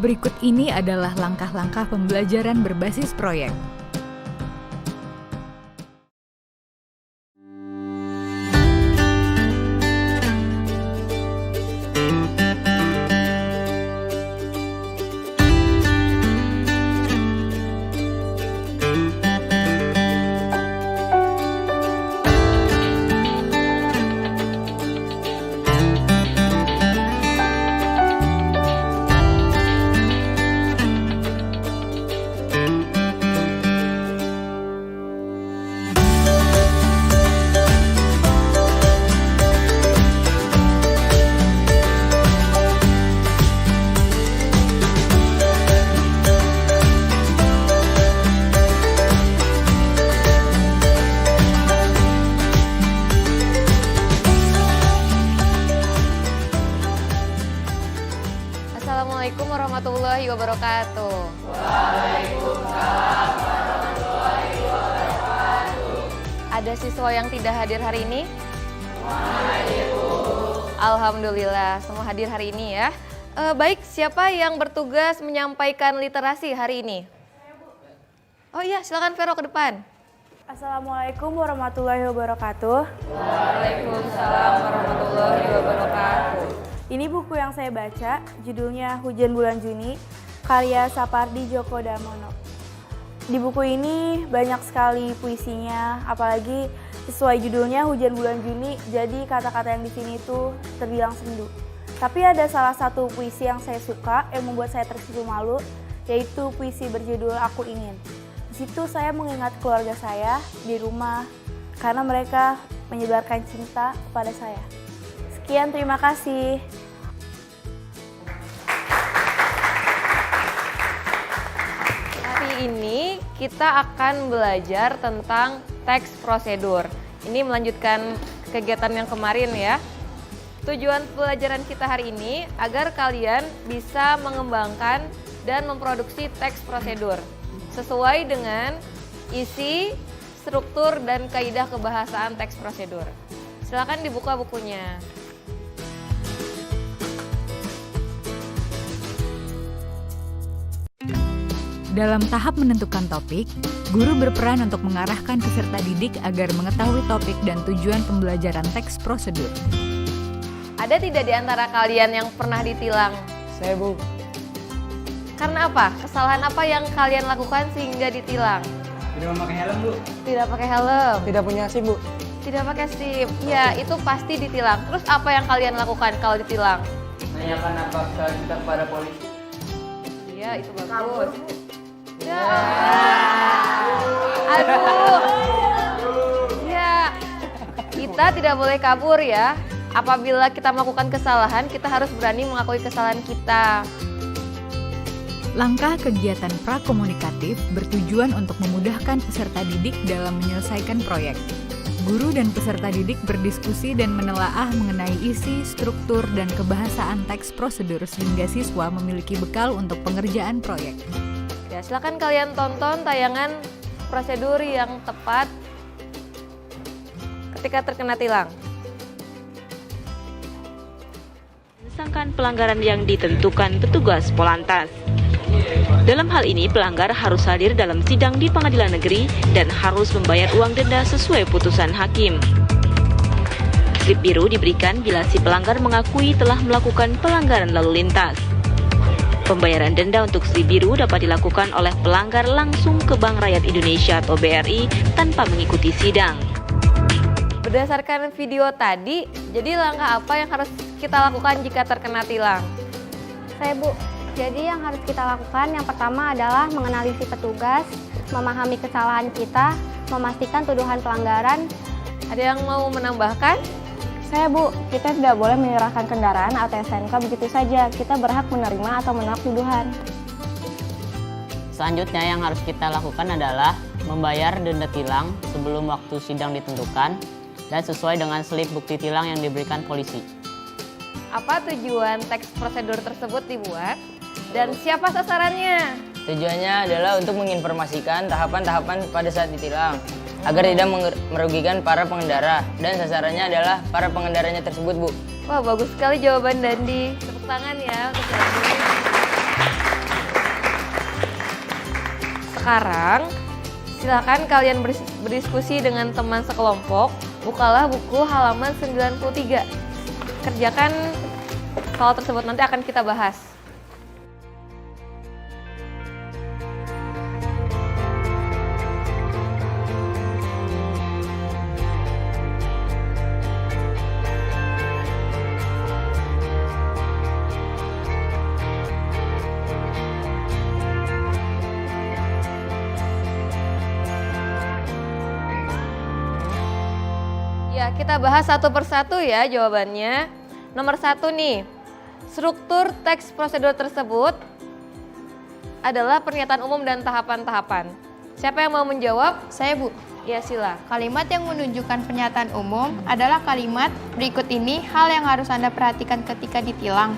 Berikut ini adalah langkah-langkah pembelajaran berbasis proyek. Assalamualaikum warahmatullahi wabarakatuh. Waalaikumsalam warahmatullahi wabarakatuh. Ada siswa yang tidak hadir hari ini? Hadir, Bu. Alhamdulillah, semua hadir hari ini ya. Baik, siapa yang bertugas menyampaikan literasi hari ini? Oh iya, silakan Vero ke depan. Assalamualaikum warahmatullahi wabarakatuh. Waalaikumsalam warahmatullahi wabarakatuh. Ini buku yang saya baca, judulnya Hujan Bulan Juni, karya Sapardi Djoko Damono. Di buku ini banyak sekali puisinya, apalagi sesuai judulnya Hujan Bulan Juni, jadi kata-kata yang di sini itu terbilang sendu. Tapi ada salah satu puisi yang saya suka, yang membuat saya tersipu malu, yaitu puisi berjudul Aku Ingin. Di situ saya mengingat keluarga saya di rumah, karena mereka menyebarkan cinta kepada saya. Sekian, terima kasih. Hari ini kita akan belajar tentang teks prosedur. Ini melanjutkan kegiatan yang kemarin ya. Tujuan pelajaran kita hari ini agar kalian bisa mengembangkan dan memproduksi teks prosedur sesuai dengan isi, struktur, dan kaidah kebahasaan teks prosedur. Silakan dibuka bukunya. Dalam tahap menentukan topik, guru berperan untuk mengarahkan peserta didik agar mengetahui topik dan tujuan pembelajaran teks prosedur. Ada tidak di antara kalian yang pernah ditilang? Saya, Bu. Karena apa? Kesalahan apa yang kalian lakukan sehingga ditilang? Tidak memakai helm, Bu. Tidak pakai helm, Tidak punya SIM, Bu. tidak pakai SIM. Ya, itu pasti ditilang. Terus apa yang kalian lakukan kalau ditilang? Tanyakan apakah kita kepada polisi. Iya, itu bagus. Ya. Aduh. Ya. Kita tidak boleh kabur ya. Apabila kita melakukan kesalahan, kita harus berani mengakui kesalahan kita. Langkah kegiatan prakomunikatif bertujuan untuk memudahkan peserta didik dalam menyelesaikan proyek. Guru dan peserta didik berdiskusi dan menelaah mengenai isi, struktur, dan kebahasaan teks prosedur sehingga siswa memiliki bekal untuk pengerjaan proyek. Ya, silakan kalian tonton tayangan prosedur yang tepat ketika terkena tilang. Menyelesaikan pelanggaran yang ditentukan petugas Polantas. Dalam hal ini, pelanggar harus hadir dalam sidang di pengadilan negeri dan harus membayar uang denda sesuai putusan hakim. Slip biru diberikan bila si pelanggar mengakui telah melakukan pelanggaran lalu lintas. Pembayaran denda untuk slip biru dapat dilakukan oleh pelanggar langsung ke Bank Rakyat Indonesia atau BRI tanpa mengikuti sidang. Berdasarkan video tadi, jadi langkah apa yang harus kita lakukan jika terkena tilang? Saya, Bu. Jadi yang harus kita lakukan yang pertama adalah mengenali si petugas, memahami kesalahan kita, memastikan tuduhan pelanggaran. Ada yang mau menambahkan? Saya, Bu, kita tidak boleh menyerahkan kendaraan atau STNK begitu saja. Kita berhak menerima atau menolak tuduhan. Selanjutnya yang harus kita lakukan adalah membayar denda tilang sebelum waktu sidang ditentukan dan sesuai dengan slip bukti tilang yang diberikan polisi. Apa tujuan teks prosedur tersebut dibuat? Dan siapa sasarannya? Tujuannya adalah untuk menginformasikan tahapan-tahapan pada saat ditilang agar tidak merugikan para pengendara, dan sasarannya adalah para pengendaranya tersebut, Bu. Wah, bagus sekali jawaban Dandi. Tepuk tangan ya untuk Dandi. Sekarang, silakan kalian berdiskusi dengan teman sekelompok. Bukalah buku halaman 93. Kerjakan soal tersebut, nanti akan kita bahas. Ya, kita bahas satu persatu ya jawabannya. Nomor 1 nih, struktur teks prosedur tersebut adalah pernyataan umum dan tahapan-tahapan. Siapa yang mau menjawab? Saya, Bu. Ya, sila. Kalimat yang menunjukkan pernyataan umum adalah kalimat berikut ini hal yang harus Anda perhatikan ketika ditilang.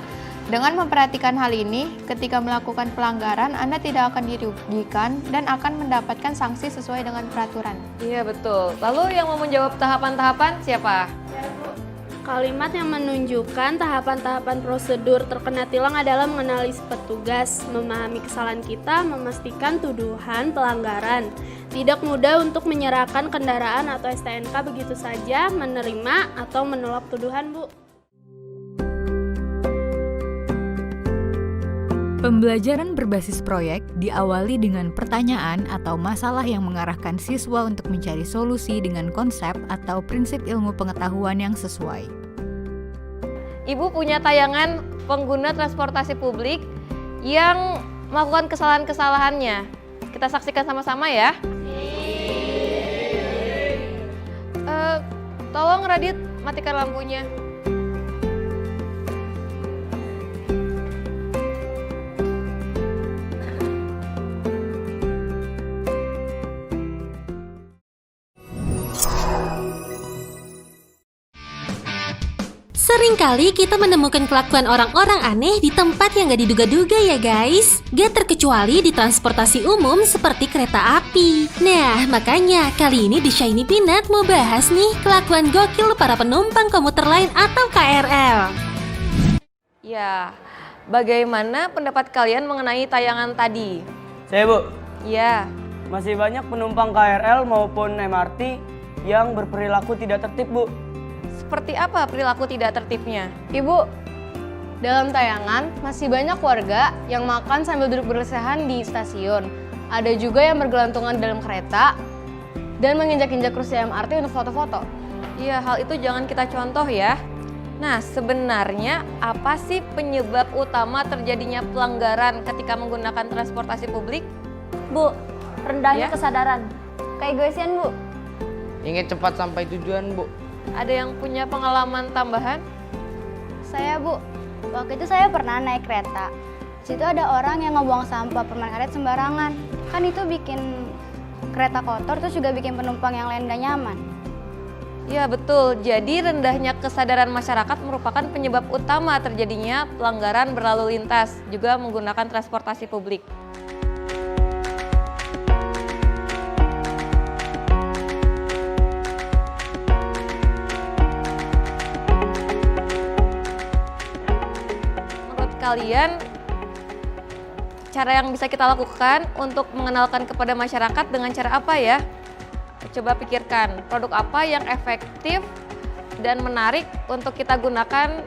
Dengan memperhatikan hal ini, ketika melakukan pelanggaran, Anda tidak akan dirugikan dan akan mendapatkan sanksi sesuai dengan peraturan. Iya, betul. Lalu yang mau menjawab tahapan-tahapan siapa? Kalimat yang menunjukkan tahapan-tahapan prosedur terkena tilang adalah mengenali petugas, memahami kesalahan kita, memastikan tuduhan pelanggaran. Tidak mudah untuk menyerahkan kendaraan atau STNK begitu saja, menerima atau menolak tuduhan, Bu. Pembelajaran berbasis proyek diawali dengan pertanyaan atau masalah yang mengarahkan siswa untuk mencari solusi dengan konsep atau prinsip ilmu pengetahuan yang sesuai. Ibu punya tayangan pengguna transportasi publik yang melakukan kesalahan-kesalahannya. Kita saksikan sama-sama ya. Tolong Radit matikan lampunya. Seringkali kita menemukan kelakuan orang-orang aneh di tempat yang gak diduga-duga ya guys. Gak terkecuali di transportasi umum seperti kereta api. Nah, makanya kali ini di Shiny Peanut mau bahas nih kelakuan gokil para penumpang komuter lain atau KRL. Ya, bagaimana pendapat kalian mengenai tayangan tadi? Saya, Bu. Ya. Masih banyak penumpang KRL maupun MRT yang berperilaku tidak tertib, Bu. Seperti apa perilaku tidak tertibnya? Ibu, dalam tayangan masih banyak warga yang makan sambil duduk berlesehan di stasiun. Ada juga yang bergelantungan dalam kereta dan menginjak-injak kursi MRT untuk foto-foto. Iya, hal itu jangan kita contoh ya. Nah, sebenarnya apa sih penyebab utama terjadinya pelanggaran ketika menggunakan transportasi publik? Bu, rendahnya kesadaran. Keegoisan, Bu. Ingin cepat sampai tujuan, Bu. Ada yang punya pengalaman tambahan? Saya, Bu. Waktu itu saya pernah naik kereta. Situ ada orang yang ngebuang sampah permen karet sembarangan. Kan itu bikin kereta kotor, terus juga bikin penumpang yang lain gak nyaman. Ya betul, jadi rendahnya kesadaran masyarakat merupakan penyebab utama terjadinya pelanggaran berlalu lintas, juga menggunakan transportasi publik. Kalian, cara yang bisa kita lakukan untuk mengenalkan kepada masyarakat dengan cara apa ya? Coba pikirkan, produk apa yang efektif dan menarik untuk kita gunakan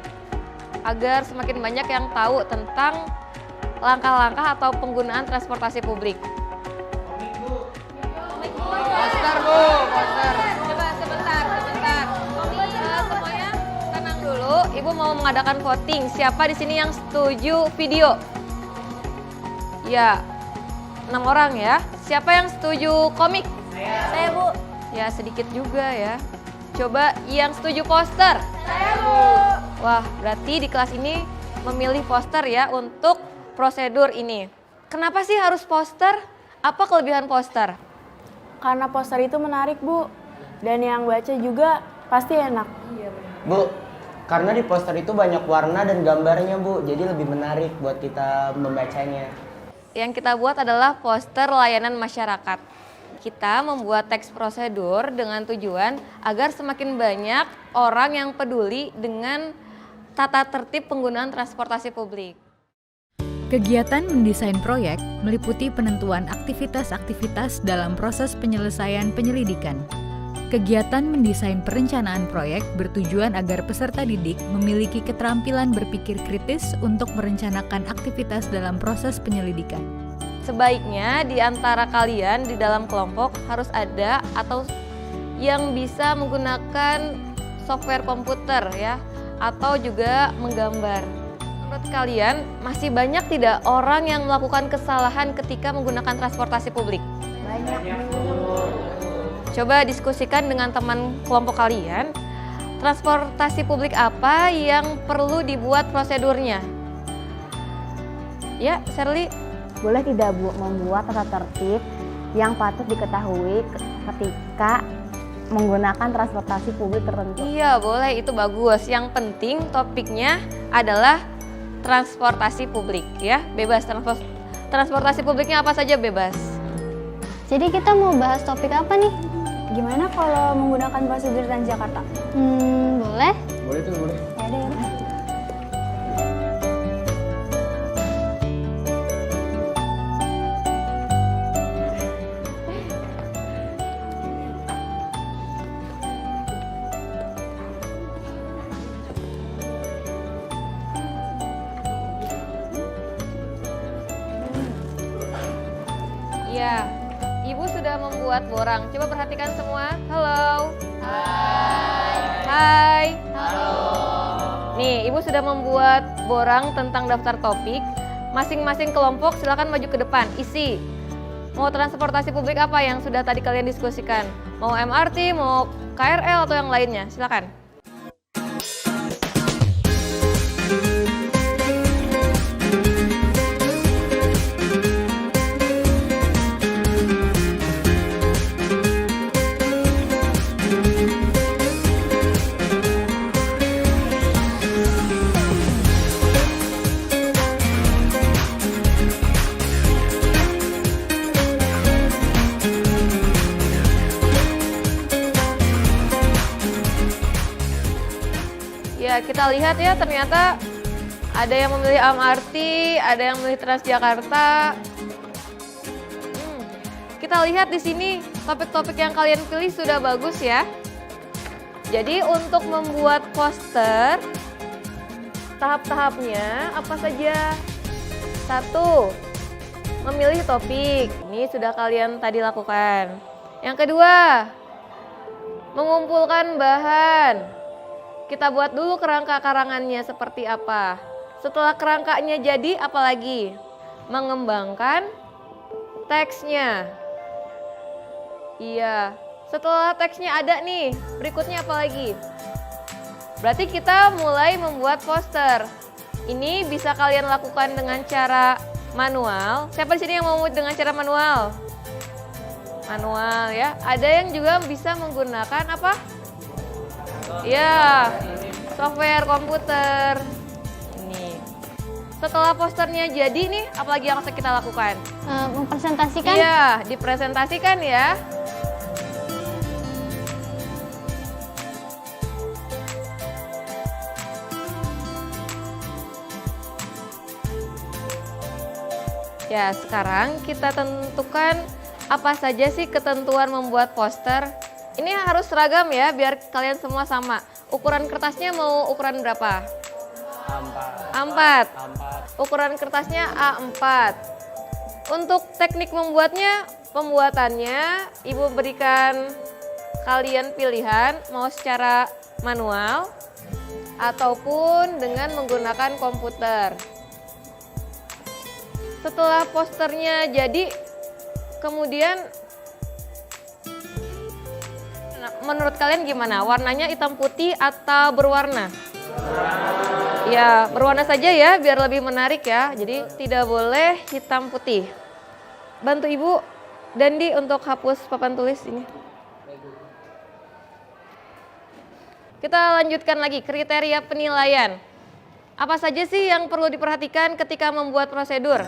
agar semakin banyak yang tahu tentang langkah-langkah atau penggunaan transportasi publik. Poster, Bu, poster. Coba sebentar. Semuanya tenang dulu. Ibu mau mengadakan voting. Siapa di sini yang setuju video? Ya, 6 orang ya. Siapa yang setuju komik? Saya, Bu. Ya, sedikit juga ya. Coba yang setuju poster? Saya, Bu. Wah, berarti di kelas ini memilih poster ya untuk prosedur ini. Kenapa sih harus poster? Apa kelebihan poster? Karena poster itu menarik, Bu. Dan yang baca juga pasti enak. Bu, karena di poster itu banyak warna dan gambarnya, Bu. Jadi lebih menarik buat kita membacanya. Yang kita buat adalah poster layanan masyarakat. Kita membuat teks prosedur dengan tujuan agar semakin banyak orang yang peduli dengan tata tertib penggunaan transportasi publik. Kegiatan mendesain proyek meliputi penentuan aktivitas-aktivitas dalam proses penyelesaian penyelidikan. Kegiatan mendesain perencanaan proyek bertujuan agar peserta didik memiliki keterampilan berpikir kritis untuk merencanakan aktivitas dalam proses penyelidikan. Sebaiknya di antara kalian di dalam kelompok harus ada atau yang bisa menggunakan software komputer ya, atau juga menggambar. Menurut kalian, masih banyak tidak orang yang melakukan kesalahan ketika menggunakan transportasi publik? Banyak. Coba diskusikan dengan teman kelompok kalian, transportasi publik apa yang perlu dibuat prosedurnya? Ya, Shirley? Boleh tidak Bu membuat tata tertib yang patut diketahui ketika menggunakan transportasi publik tertentu? Iya, boleh, itu bagus. Yang penting topiknya adalah transportasi publik ya, bebas. Transportasi publiknya apa saja bebas. Jadi kita mau bahas topik apa nih? Gimana kalau menggunakan prosedur Transjakarta? Boleh? Boleh tuh, boleh. Ya deh. Ya, Ibu sudah membuat borang. Coba perhatikan semua. Halo. Hai. Hai. Halo. Nih, Ibu sudah membuat borang tentang daftar topik. Masing-masing kelompok silakan maju ke depan. Isi. Mau transportasi publik apa yang sudah tadi kalian diskusikan? Mau MRT, mau KRL atau yang lainnya? Silakan. Ya, kita lihat ya, ternyata ada yang memilih MRT, ada yang memilih Transjakarta. Kita lihat di sini topik-topik yang kalian pilih sudah bagus ya. Jadi untuk membuat poster, tahap-tahapnya apa saja? 1. Memilih topik. Ini sudah kalian tadi lakukan. Yang kedua, mengumpulkan bahan. Kita buat dulu kerangka karangannya seperti apa. Setelah kerangkanya jadi, apalagi? Mengembangkan teksnya. Iya, setelah teksnya ada nih, berikutnya apa lagi? Berarti kita mulai membuat poster. Ini bisa kalian lakukan dengan cara manual. Siapa di sini yang mau dengan cara manual? Manual ya. Ada yang juga bisa menggunakan apa? Ya, software komputer. Ini. Setelah posternya jadi nih, apalagi yang harus kita lakukan? Mempresentasikan? Iya, dipresentasikan ya. Ya, sekarang kita tentukan apa saja sih ketentuan membuat poster. Ini harus seragam ya, biar kalian semua sama. Ukuran kertasnya mau ukuran berapa? A4. Ukuran kertasnya A4. Untuk teknik pembuatannya, Ibu berikan kalian pilihan mau secara manual ataupun dengan menggunakan komputer. Setelah posternya jadi, kemudian menurut kalian gimana? Warnanya hitam putih atau berwarna? Ya, berwarna saja ya, biar lebih menarik ya. Jadi tidak boleh hitam putih. Bantu Ibu Dandi untuk hapus papan tulis ini. Kita lanjutkan lagi, kriteria penilaian. Apa saja sih yang perlu diperhatikan ketika membuat prosedur?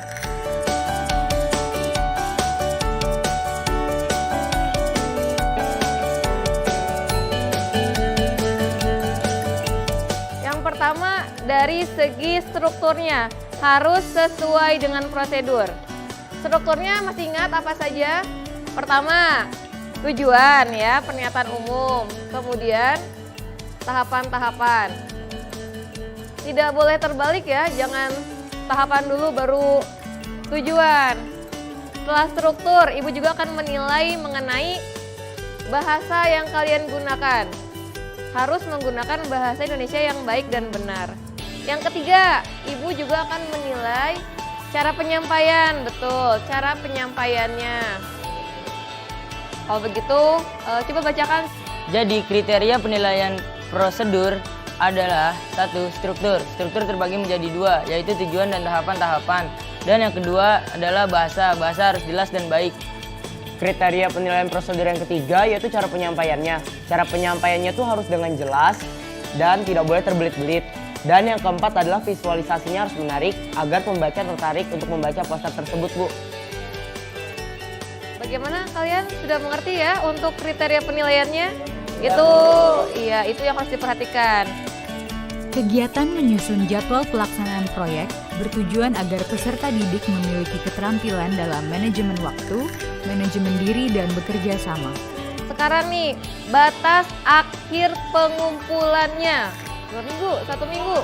Pertama, dari segi strukturnya. harus sesuai dengan prosedur. Strukturnya masih ingat apa saja? Pertama, tujuan ya, pernyataan umum. Kemudian tahapan-tahapan. Tidak boleh terbalik ya, jangan tahapan dulu baru tujuan. Setelah struktur, Ibu juga akan menilai mengenai bahasa yang kalian gunakan. Harus menggunakan bahasa Indonesia yang baik dan benar. Yang ketiga, Ibu juga akan menilai cara penyampaian, betul, cara penyampaiannya. Kalau begitu, coba bacakan. Jadi kriteria penilaian prosedur adalah 1. Struktur. Struktur terbagi menjadi 2, yaitu tujuan dan tahapan-tahapan. Dan yang kedua adalah bahasa. Bahasa harus jelas dan baik. Kriteria penilaian prosedur yang ketiga yaitu cara penyampaiannya. Cara penyampaiannya tuh harus dengan jelas dan tidak boleh terbelit-belit. Dan yang keempat adalah visualisasinya harus menarik agar pembaca tertarik untuk membaca poster tersebut, Bu. Bagaimana kalian sudah mengerti ya untuk kriteria penilaiannya? Itu yang harus diperhatikan. Kegiatan menyusun jadwal pelaksanaan proyek bertujuan agar peserta didik memiliki keterampilan dalam manajemen waktu, manajemen diri, dan bekerja sama. Sekarang nih, batas akhir pengumpulannya 2 minggu, 1 minggu.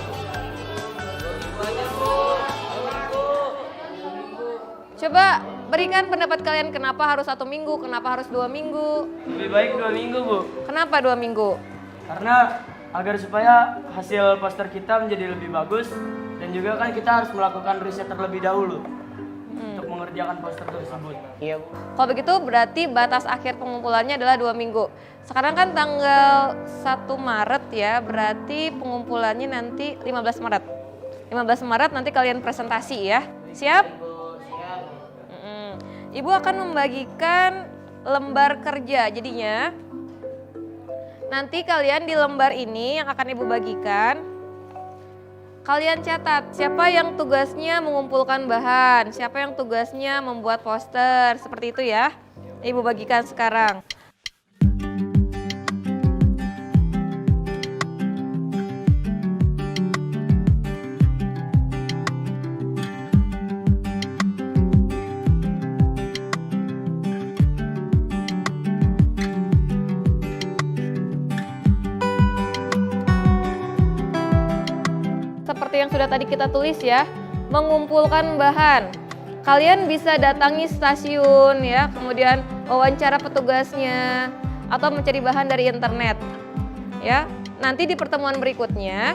Coba berikan pendapat kalian kenapa harus 1 minggu, kenapa harus 2 minggu? Lebih baik 2 minggu, Bu. Kenapa 2 minggu? Karena agar supaya hasil poster kita menjadi lebih bagus dan juga kan kita harus melakukan riset terlebih dahulu untuk mengerjakan poster tersebut. Iya, Bu. Kalau begitu berarti batas akhir pengumpulannya adalah 2 minggu. Sekarang kan tanggal 1 Maret ya, berarti pengumpulannya nanti 15 Maret. 15 Maret nanti kalian presentasi ya. Siap? Ibu akan membagikan lembar kerja, jadinya nanti kalian di lembar ini yang akan Ibu bagikan, kalian catat siapa yang tugasnya mengumpulkan bahan, siapa yang tugasnya membuat poster, seperti itu ya. Ibu bagikan sekarang. Seperti yang sudah tadi kita tulis ya, mengumpulkan bahan. Kalian bisa datangi stasiun ya, kemudian wawancara petugasnya atau mencari bahan dari internet. Ya, nanti di pertemuan berikutnya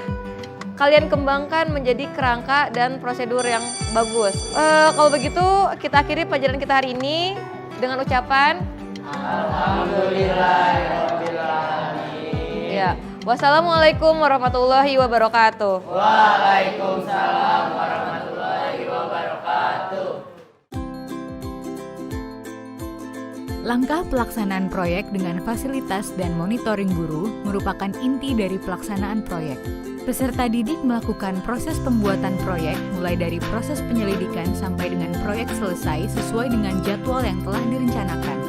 kalian kembangkan menjadi kerangka dan prosedur yang bagus. Kalau begitu kita akhiri pelajaran kita hari ini dengan ucapan Alhamdulillahirabbil alamin. Ya. Wassalamualaikum warahmatullahi wabarakatuh. Waalaikumsalam warahmatullahi wabarakatuh. Langkah pelaksanaan proyek dengan fasilitas dan monitoring guru merupakan inti dari pelaksanaan proyek. Peserta didik melakukan proses pembuatan proyek mulai dari proses penyelidikan sampai dengan proyek selesai sesuai dengan jadwal yang telah direncanakan.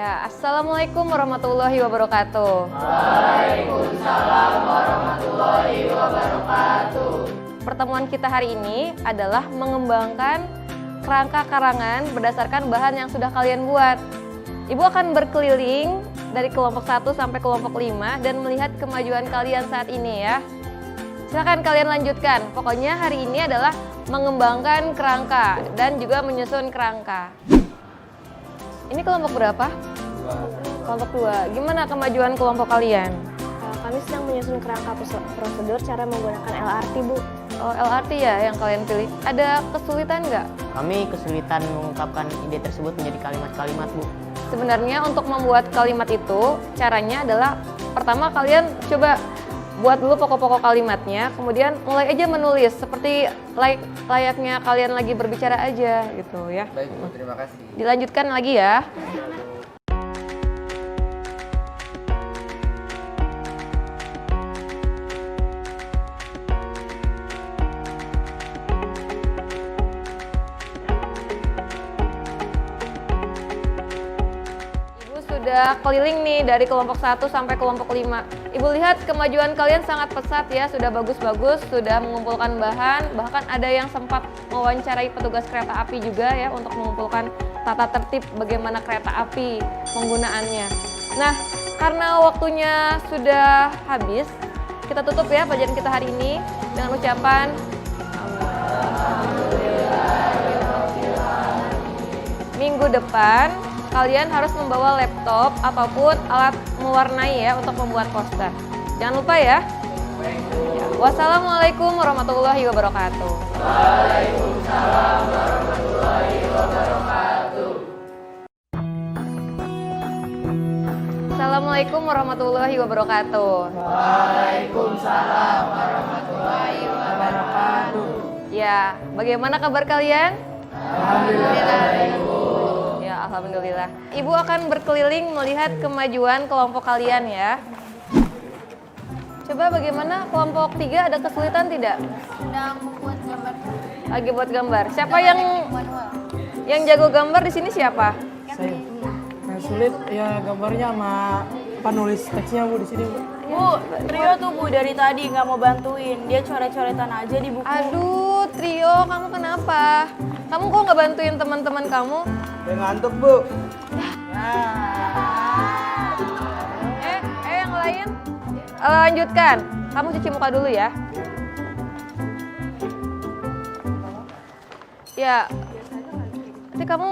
Ya, Assalamualaikum warahmatullahi wabarakatuh. Waalaikumsalam warahmatullahi wabarakatuh. Pertemuan kita hari ini adalah mengembangkan kerangka karangan berdasarkan bahan yang sudah kalian buat. Ibu akan berkeliling dari kelompok 1 sampai kelompok 5 dan melihat kemajuan kalian saat ini ya. Silakan kalian lanjutkan. Pokoknya hari ini adalah mengembangkan kerangka dan juga menyusun kerangka. Ini kelompok berapa? 2. Kelompok 2. Gimana kemajuan kelompok kalian? Kami sedang menyusun kerangka prosedur cara menggunakan LRT, Bu. Oh, LRT ya yang kalian pilih. Ada kesulitan nggak? Kami kesulitan mengungkapkan ide tersebut menjadi kalimat-kalimat, Bu. Sebenarnya untuk membuat kalimat itu, caranya adalah pertama kalian coba buat dulu pokok-pokok kalimatnya, kemudian mulai aja menulis seperti layaknya kalian lagi berbicara aja gitu ya. Baik, Bu, terima kasih. Dilanjutkan lagi ya. sudah keliling nih dari kelompok 1 sampai kelompok 5. Ibu lihat kemajuan kalian sangat pesat ya, sudah bagus-bagus, sudah mengumpulkan bahan, bahkan ada yang sempat mewawancarai petugas kereta api juga ya untuk mengumpulkan tata tertib bagaimana kereta api penggunaannya. Nah, karena waktunya sudah habis, kita tutup ya pelajaran kita hari ini dengan ucapan minggu depan kalian harus membawa laptop ataupun alat mewarnai ya untuk membuat poster. Jangan lupa ya. Wassalamualaikum warahmatullahi wabarakatuh. Waalaikumsalam warahmatullahi wabarakatuh. Assalamualaikum warahmatullahi wabarakatuh. Waalaikumsalam warahmatullahi wabarakatuh. Ya, bagaimana kabar kalian? Alhamdulillah, Ibu. Ya, alhamdulillah. Ibu akan berkeliling melihat kemajuan kelompok kalian ya. Coba bagaimana kelompok 3 ada kesulitan tidak? Sedang membuat gambar. Lagi buat gambar. Siapa yang jago gambar di sini siapa? Saya. Yang sulit ya gambarnya sama penulis teksnya Bu di sini Bu. Bu, Trio tuh Bu dari tadi nggak mau bantuin. Dia coret-coretan aja di buku. Aduh, Trio, kamu kenapa? Kamu kok nggak bantuin teman-teman kamu? Udah ngantuk Bu. Yang lain? Lanjutkan. Kamu cuci muka dulu ya. Ya, nanti kamu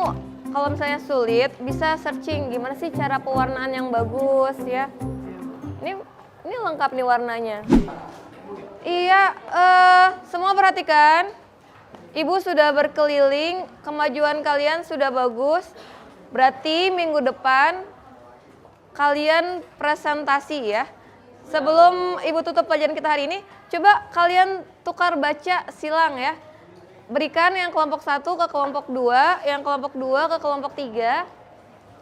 kalau misalnya sulit bisa searching gimana sih cara pewarnaan yang bagus ya. Ini lengkap nih warnanya. Iya, semua perhatikan. Ibu sudah berkeliling, kemajuan kalian sudah bagus. Berarti minggu depan kalian presentasi ya. Sebelum Ibu tutup pelajaran kita hari ini, coba kalian tukar baca silang ya. Berikan yang kelompok 1 ke kelompok 2, yang kelompok 2 ke kelompok 3.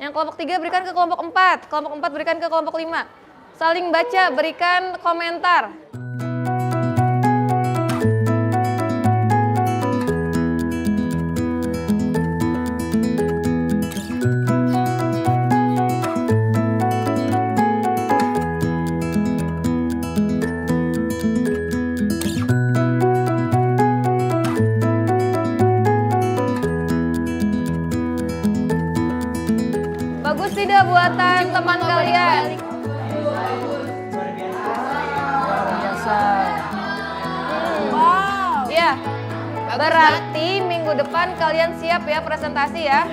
Yang kelompok 3 berikan ke kelompok 4, kelompok 4 berikan ke kelompok 5. Saling baca, berikan komentar. Bagus tidak buatan teman kalian? Wow. Ya, berarti minggu depan kalian siap ya presentasi ya.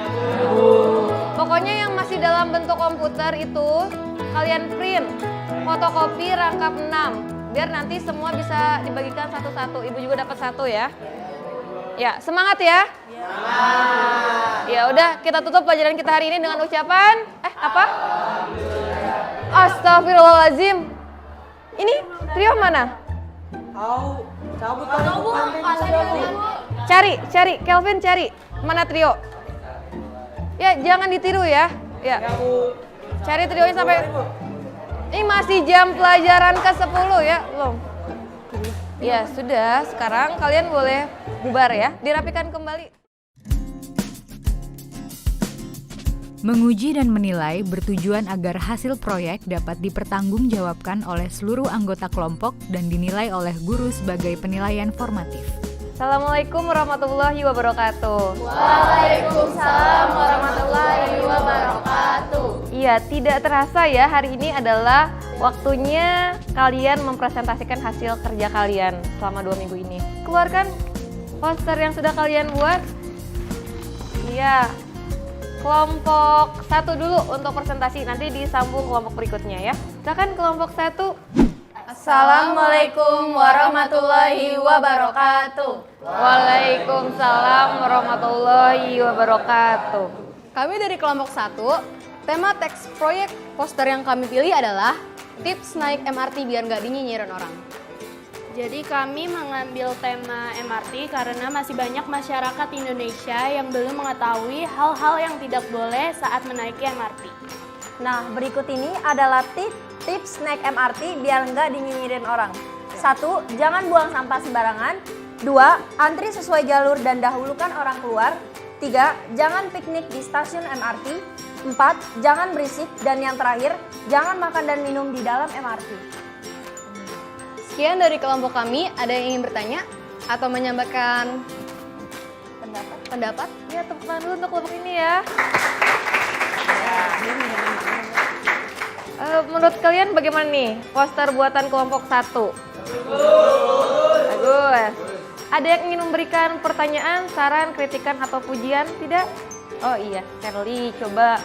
Pokoknya yang masih dalam bentuk komputer itu kalian print, fotokopi rangkap 6. Biar nanti semua bisa dibagikan satu-satu. Ibu juga dapat 1 ya. Ya, semangat ya. Ya udah, kita tutup pelajaran kita hari ini dengan ucapan apa? Astagfirullahaladzim. Ini Trio mana? Cari, Kelvin cari. Mana Trio? Ya, jangan ditiru ya. Ya. Cari Trionya sampai. Ini masih jam pelajaran ke-10 ya, belum? Ya, sudah. Sekarang kalian boleh bubar ya. Dirapikan kembali. Menguji dan menilai bertujuan agar hasil proyek dapat dipertanggungjawabkan oleh seluruh anggota kelompok dan dinilai oleh guru sebagai penilaian formatif. Assalamualaikum warahmatullahi wabarakatuh. Waalaikumsalam warahmatullahi wabarakatuh. Iya, tidak terasa ya hari ini adalah waktunya kalian mempresentasikan hasil kerja kalian selama 2 minggu ini. Keluarkan poster yang sudah kalian buat. Iya. Kelompok 1 dulu untuk presentasi, nanti disambung kelompok berikutnya ya. Silakan kelompok 1. Assalamualaikum warahmatullahi wabarakatuh. Waalaikumsalam warahmatullahi wabarakatuh. Kami dari kelompok 1, tema teks proyek poster yang kami pilih adalah tips naik MRT biar nggak dinyinyirin orang. Jadi kami mengambil tema MRT karena masih banyak masyarakat Indonesia yang belum mengetahui hal-hal yang tidak boleh saat menaiki MRT. Nah, berikut ini adalah tips naik MRT biar nggak dinyinyirin orang. 1. Jangan buang sampah sembarangan. 2. Antri sesuai jalur dan dahulukan orang keluar. 3. Jangan piknik di stasiun MRT. 4. Jangan berisik. Dan yang terakhir, jangan makan dan minum di dalam MRT. Sekian dari kelompok kami. Ada yang ingin bertanya atau menyampaikan pendapat? Ya, tepuk tangan dulu untuk kelompok ini ya. Menurut kalian bagaimana nih poster buatan kelompok 1? Bagus. Ada yang ingin memberikan pertanyaan, saran, kritikan, atau pujian? Tidak? Oh iya, Shirley, coba.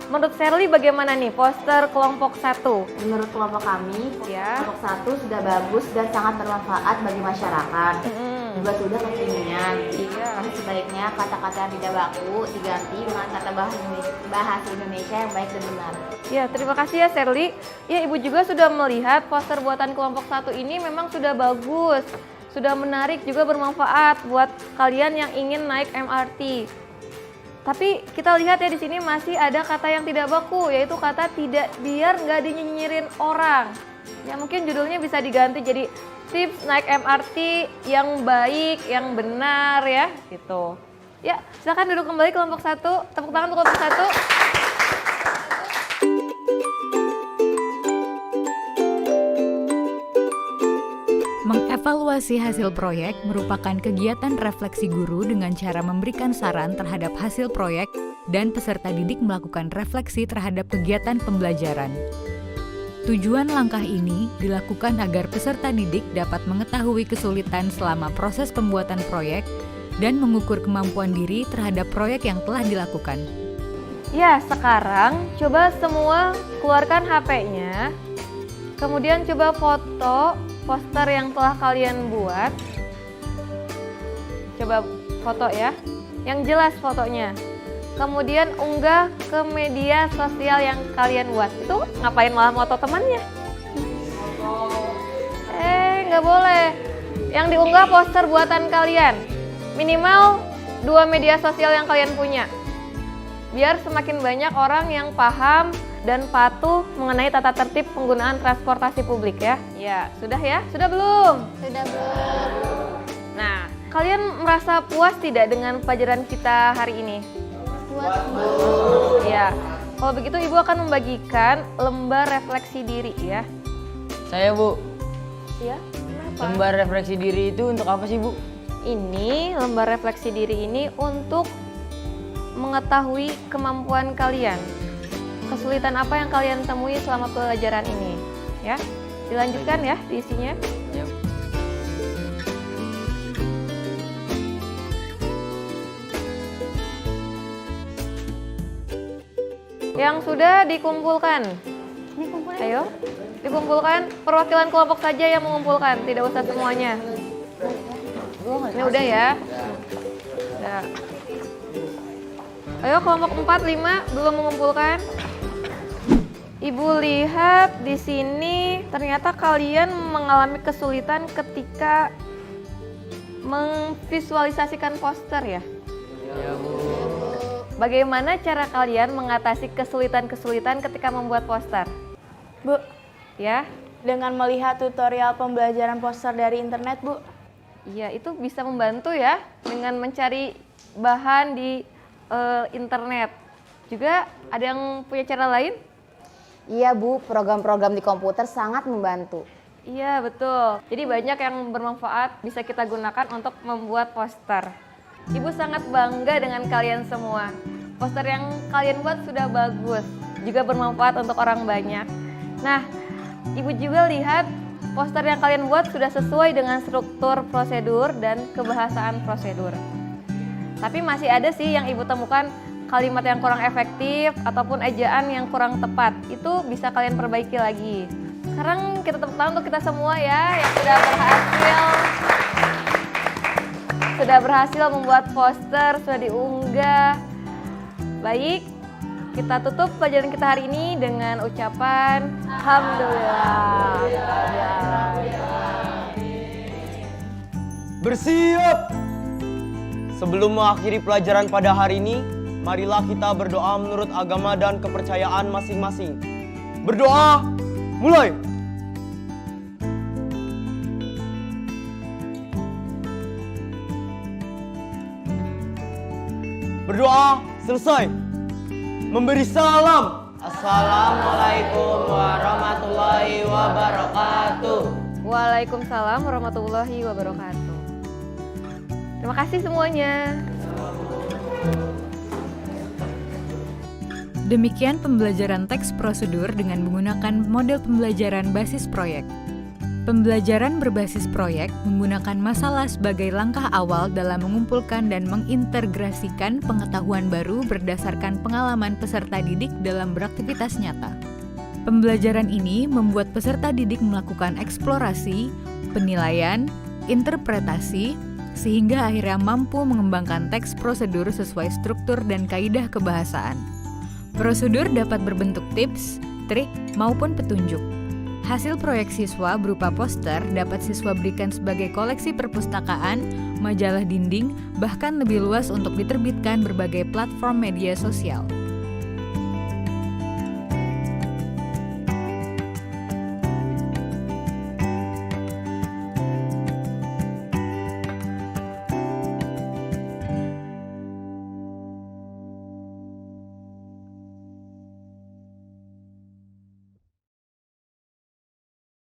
Menurut Shirley bagaimana nih poster kelompok 1? Menurut kelompok kami, Ya. kelompok 1 sudah bagus dan sangat bermanfaat bagi masyarakat. Juga sudah kekinian. Iya. Sebaiknya kata-kata yang tidak baku diganti dengan kata bahasa Indonesia yang baik dan benar. Ya, terima kasih ya Shirley. Ya, Ibu juga sudah melihat poster buatan kelompok 1 ini memang sudah bagus. Sudah menarik, juga bermanfaat buat kalian yang ingin naik MRT. Tapi kita lihat ya di sini masih ada kata yang tidak baku, yaitu kata tidak, biar nggak dinyinyirin orang. Ya mungkin judulnya bisa diganti jadi tips naik MRT yang baik, yang benar ya, gitu. Ya, silakan duduk kembali kelompok 1. Tepuk tangan untuk kelompok 1. Mengevaluasi hasil proyek merupakan kegiatan refleksi guru dengan cara memberikan saran terhadap hasil proyek dan peserta didik melakukan refleksi terhadap kegiatan pembelajaran. Tujuan langkah ini dilakukan agar peserta didik dapat mengetahui kesulitan selama proses pembuatan proyek dan mengukur kemampuan diri terhadap proyek yang telah dilakukan. Ya, sekarang coba semua keluarkan HP-nya. Kemudian coba foto poster yang telah kalian buat. Coba foto ya, yang jelas fotonya. Kemudian unggah ke media sosial yang kalian buat. Itu ngapain malah foto temannya? Nggak boleh. Yang diunggah poster buatan kalian. Minimal 2 media sosial yang kalian punya. Biar semakin banyak orang yang paham dan patuh mengenai tata tertib penggunaan transportasi publik ya. Ya, sudah ya? Sudah belum? Sudah belum. Nah, kalian merasa puas tidak dengan pelajaran kita hari ini? Puas. Ya. Kalau begitu Ibu akan membagikan lembar refleksi diri ya. Saya Bu. Ya, kenapa? Lembar refleksi diri itu untuk apa sih Bu? Ini lembar refleksi diri ini untuk mengetahui kemampuan kalian. Kesulitan apa yang kalian temui selama pelajaran ini, ya? Dilanjutkan ya diisinya. Ya. Yang sudah dikumpulkan. Ini kumpulin. Ayo, dikumpulkan. Perwakilan kelompok saja yang mengumpulkan, tidak usah semuanya. Ini udah ya. Udah. Ayo kelompok 4, 5 belum mengumpulkan. Ibu lihat di sini ternyata kalian mengalami kesulitan ketika memvisualisasikan poster ya. Ya Bu. Bagaimana cara kalian mengatasi kesulitan-kesulitan ketika membuat poster? Bu, Ya? dengan melihat tutorial pembelajaran poster dari internet, Bu. Iya, itu bisa membantu ya dengan mencari bahan di internet. Juga ada yang punya cara lain? Iya Bu, program-program di komputer sangat membantu. Iya, betul. Jadi banyak yang bermanfaat bisa kita gunakan untuk membuat poster. Ibu sangat bangga dengan kalian semua. Poster yang kalian buat sudah bagus, juga bermanfaat untuk orang banyak. Nah, Ibu juga lihat poster yang kalian buat sudah sesuai dengan struktur prosedur dan kebahasaan prosedur. Tapi masih ada sih yang Ibu temukan kalimat yang kurang efektif ataupun ejaan yang kurang tepat. Itu bisa kalian perbaiki lagi. Sekarang kita tepuk tangan untuk kita semua ya yang sudah berhasil membuat poster, sudah diunggah. Baik, kita tutup pelajaran kita hari ini dengan ucapan Alhamdulillah. Bersiap! Sebelum mengakhiri pelajaran pada hari ini, marilah kita berdoa menurut agama dan kepercayaan masing-masing. Berdoa, mulai! Berdoa, selesai! memberi salam. Assalamualaikum warahmatullahi wabarakatuh. Waalaikumsalam warahmatullahi wabarakatuh. Terima kasih semuanya. Demikian pembelajaran teks prosedur dengan menggunakan model pembelajaran basis proyek. Pembelajaran berbasis proyek menggunakan masalah sebagai langkah awal dalam mengumpulkan dan mengintegrasikan pengetahuan baru berdasarkan pengalaman peserta didik dalam beraktivitas nyata. Pembelajaran ini membuat peserta didik melakukan eksplorasi, penilaian, interpretasi, sehingga akhirnya mampu mengembangkan teks prosedur sesuai struktur dan kaidah kebahasaan. Prosedur dapat berbentuk tips, trik, maupun petunjuk. Hasil proyek siswa berupa poster dapat siswa berikan sebagai koleksi perpustakaan, majalah dinding, bahkan lebih luas untuk diterbitkan berbagai platform media sosial.